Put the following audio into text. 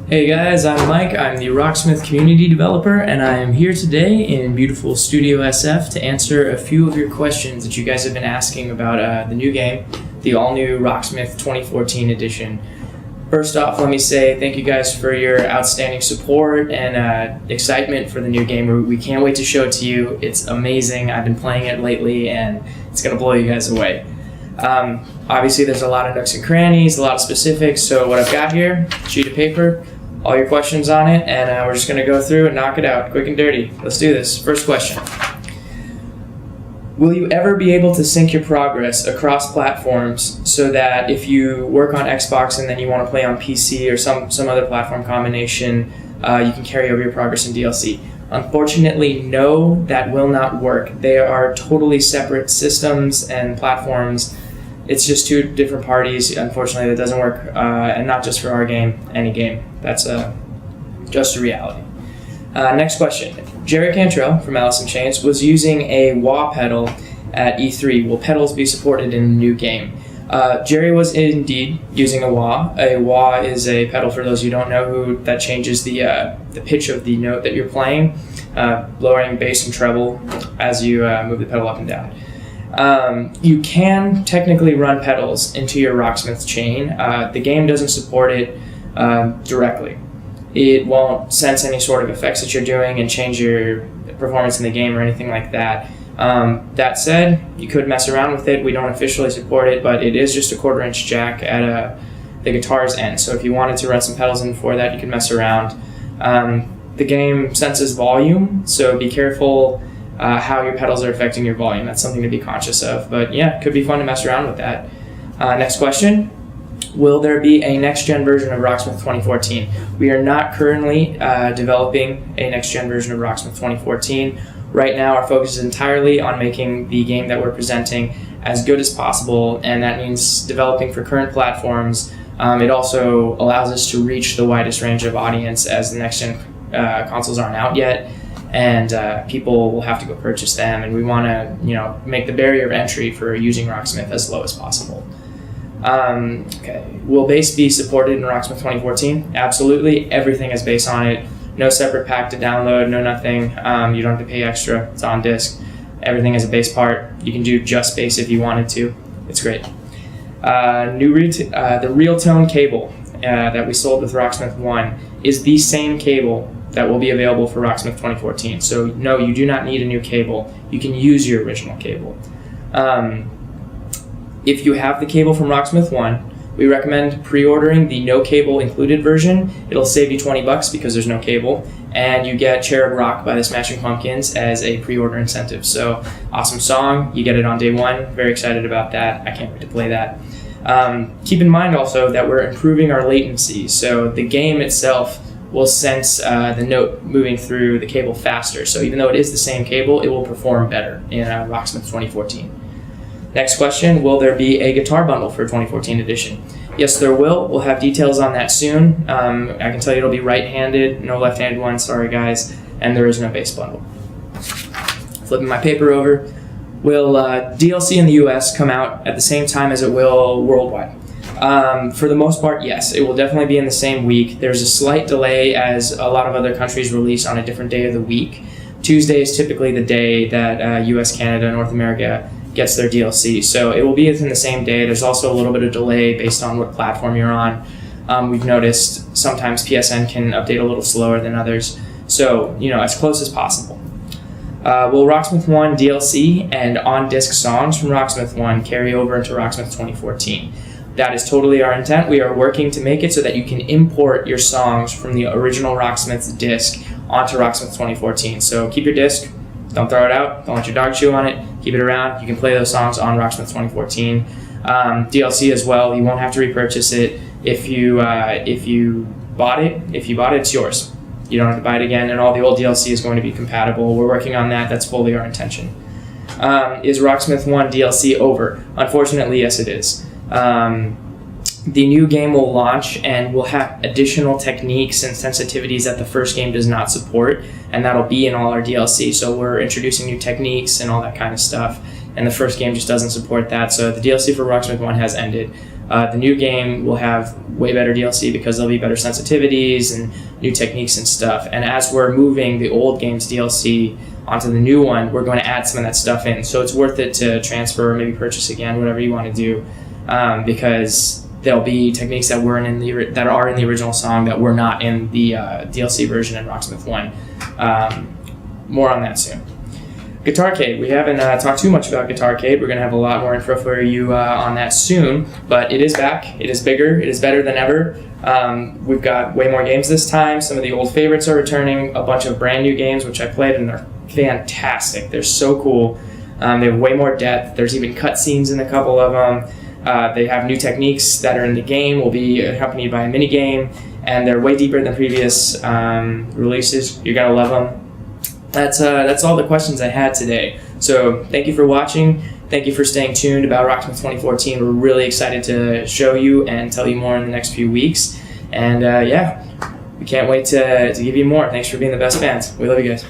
Hey guys, I'm Mike. I'm the Rocksmith community developer, and I am here today in beautiful Studio SF to answer a few of your questions that you guys have been asking about the new game, the all-new Rocksmith 2014 edition. First off, let me say thank you guys for your outstanding support and excitement for the new game. We can't wait to show it to you. It's amazing. I've been playing it lately, and it's going to blow you guys away. Obviously, there's a lot of nooks and crannies, a lot of specifics, so what I've got here, sheet of paper, all your questions on it, and we're just going to go through and knock it out quick and dirty. Let's do this. First question. Will you ever be able to sync your progress across platforms so that if you work on Xbox and then you want to play on PC or some other platform combination, you can carry over your progress in DLC? Unfortunately, no, that will not work. They are totally separate systems and platforms. It's just two different parties. Unfortunately, that doesn't work, and not just for our game, any game. That's just a reality. Next question. Jerry Cantrell from Alice in Chains was using a wah pedal at E3. Will pedals be supported in the new game? Jerry was indeed using a wah. A wah is a pedal, for those who don't know, that changes the pitch of the note that you're playing, lowering bass and treble as you move the pedal up and down. You can technically run pedals into your Rocksmith chain. The game doesn't support it directly. It won't sense any sort of effects that you're doing and change your performance in the game or anything like that. That said, you could mess around with it. We don't officially support it, but it is just a 1/4-inch jack at the guitar's end. So if you wanted to run some pedals in for that, you can mess around. The game senses volume, so be careful how your pedals are affecting your volume. That's something to be conscious of. But yeah, it could be fun to mess around with that. Next question. Will there be a next-gen version of Rocksmith 2014? We are not currently developing a next-gen version of Rocksmith 2014. Right now, our focus is entirely on making the game that we're presenting as good as possible, and that means developing for current platforms. It also allows us to reach the widest range of audience, as the next-gen consoles aren't out yet, and people will have to go purchase them, and we want to make the barrier of entry for using Rocksmith as low as possible. Okay. Will bass be supported in Rocksmith 2014? Absolutely. Everything has bass on it. No separate pack to download, no nothing. You don't have to pay extra. It's on disc. Everything has a bass part. You can do just bass if you wanted to. It's great. The Real Tone cable that we sold with Rocksmith 1 is the same cable that will be available for Rocksmith 2014. So no, you do not need a new cable. You can use your original cable. If you have the cable from Rocksmith 1, we recommend pre-ordering the no cable included version. It'll save you $20 because there's no cable, and you get Cherub Rock by the Smashing Pumpkins as a pre-order incentive. So awesome song, you get it on day one. Very excited about that. I can't wait to play that. Keep in mind also that we're improving our latency, so the game itself will sense the note moving through the cable faster. So even though it is the same cable, it will perform better in Rocksmith 2014. Next question, will there be a guitar bundle for 2014 edition? Yes, there will. We'll have details on that soon. I can tell you it'll be right-handed, no left-handed one, sorry guys, and there is no bass bundle. Flipping my paper over, will DLC in the US come out at the same time as it will worldwide? For the most part, yes. It will definitely be in the same week. There's a slight delay as a lot of other countries release on a different day of the week. Tuesday is typically the day that US, Canada, North America gets their DLC. So it will be within the same day. There's also a little bit of delay based on what platform you're on. We've noticed sometimes PSN can update a little slower than others. So, as close as possible. Will Rocksmith 1 DLC and on-disc songs from Rocksmith 1 carry over into Rocksmith 2014? That is totally our intent. We are working to make it so that you can import your songs from the original Rocksmith's disc onto Rocksmith 2014. So keep your disc, don't throw it out, don't let your dog chew on it, keep it around. You can play those songs on Rocksmith 2014. DLC as well, you won't have to repurchase it. If you bought it, it's yours. You don't have to buy it again, and all the old DLC is going to be compatible. We're working on that. That's fully our intention. Is Rocksmith 1 DLC over? Unfortunately, yes, it is. The new game will launch and will have additional techniques and sensitivities that the first game does not support, and that'll be in all our DLC. So we're introducing new techniques and all that kind of stuff, and the first game just doesn't support that. So the DLC for Rocksmith 1 has ended. The new game will have way better DLC because there'll be better sensitivities and new techniques and stuff. And as we're moving the old game's DLC onto the new one, we're going to add some of that stuff in. So it's worth it to transfer or maybe purchase again, whatever you want to do, because there'll be techniques that are in the original song that were not in the DLC version in Rocksmith 1. More on that soon. Guitarcade. We haven't talked too much about Guitarcade. We're going to have a lot more info for you on that soon, but it is back. It is bigger. It is better than ever. We've got way more games this time. Some of the old favorites are returning. A bunch of brand new games, which I played, and they're fantastic. They're so cool. They have way more depth. There's even cutscenes in a couple of them. They have new techniques that are in the game, will be accompanied by a mini game, and they're way deeper than previous releases. You're going to love them. That's all the questions I had today. So thank you for watching. Thank you for staying tuned about Rocksmith 2014. We're really excited to show you and tell you more in the next few weeks. And yeah, we can't wait to give you more. Thanks for being the best fans. We love you guys.